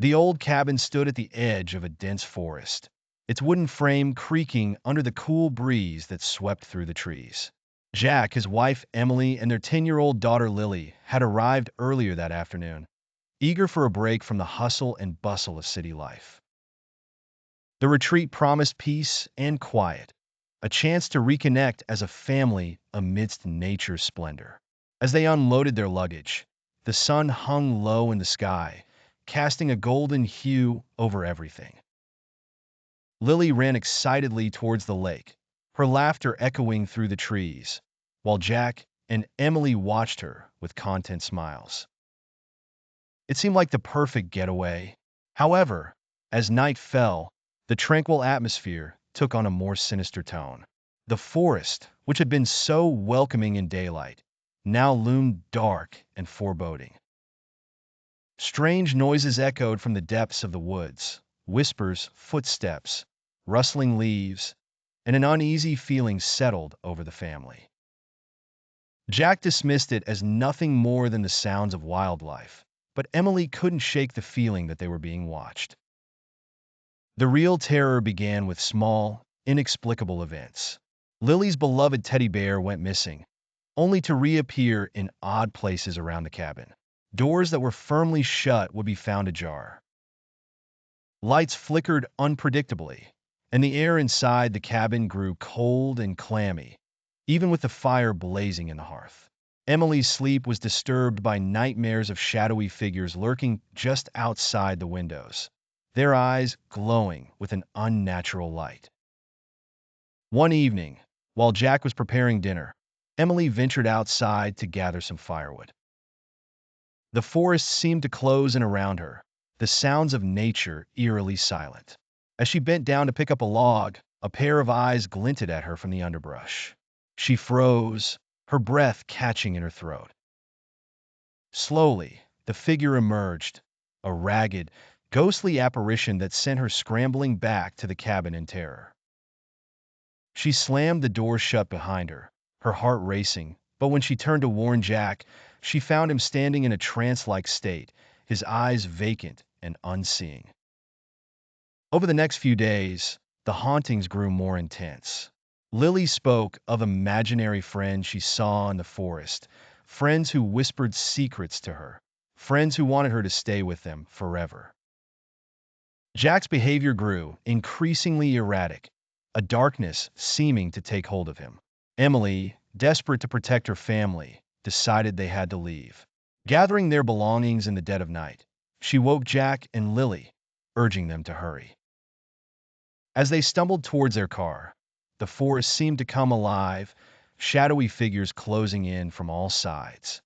The old cabin stood at the edge of a dense forest, its wooden frame creaking under the cool breeze that swept through the trees. Jack, his wife Emily, and their 10-year-old daughter Lily had arrived earlier that afternoon, eager for a break from the hustle and bustle of city life. The retreat promised peace and quiet, a chance to reconnect as a family amidst nature's splendor. As they unloaded their luggage, the sun hung low in the sky, casting a golden hue over everything. Lily ran excitedly towards the lake, her laughter echoing through the trees, while Jack and Emily watched her with content smiles. It seemed like the perfect getaway. However, as night fell, the tranquil atmosphere took on a more sinister tone. The forest, which had been so welcoming in daylight, now loomed dark and foreboding. Strange noises echoed from the depths of the woods, whispers, footsteps, rustling leaves, and an uneasy feeling settled over the family. Jack dismissed it as nothing more than the sounds of wildlife, but Emily couldn't shake the feeling that they were being watched. The real terror began with small, inexplicable events. Lily's beloved teddy bear went missing, only to reappear in odd places around the cabin. Doors that were firmly shut would be found ajar. Lights flickered unpredictably, and the air inside the cabin grew cold and clammy, even with the fire blazing in the hearth. Emily's sleep was disturbed by nightmares of shadowy figures lurking just outside the windows, their eyes glowing with an unnatural light. One evening, while Jack was preparing dinner, Emily ventured outside to gather some firewood. The forest seemed to close in around her, the sounds of nature eerily silent. As she bent down to pick up a log, a pair of eyes glinted at her from the underbrush. She froze, her breath catching in her throat. Slowly, the figure emerged, a ragged, ghostly apparition that sent her scrambling back to the cabin in terror. She slammed the door shut behind her heart racing, but when she turned to warn Jack, she found him standing in a trance-like state, his eyes vacant and unseeing. Over the next few days, the hauntings grew more intense. Lily spoke of imaginary friends she saw in the forest, friends who whispered secrets to her, friends who wanted her to stay with them forever. Jack's behavior grew, increasingly erratic, a darkness seeming to take hold of him. Emily, desperate to protect her family, decided they had to leave. Gathering their belongings in the dead of night, she woke Jack and Lily, urging them to hurry. As they stumbled towards their car, the forest seemed to come alive, shadowy figures closing in from all sides.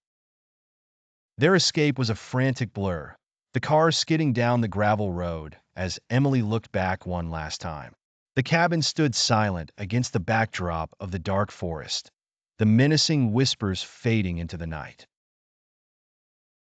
Their escape was a frantic blur, the car skidding down the gravel road as Emily looked back one last time. The cabin stood silent against the backdrop of the dark forest, the menacing whispers fading into the night.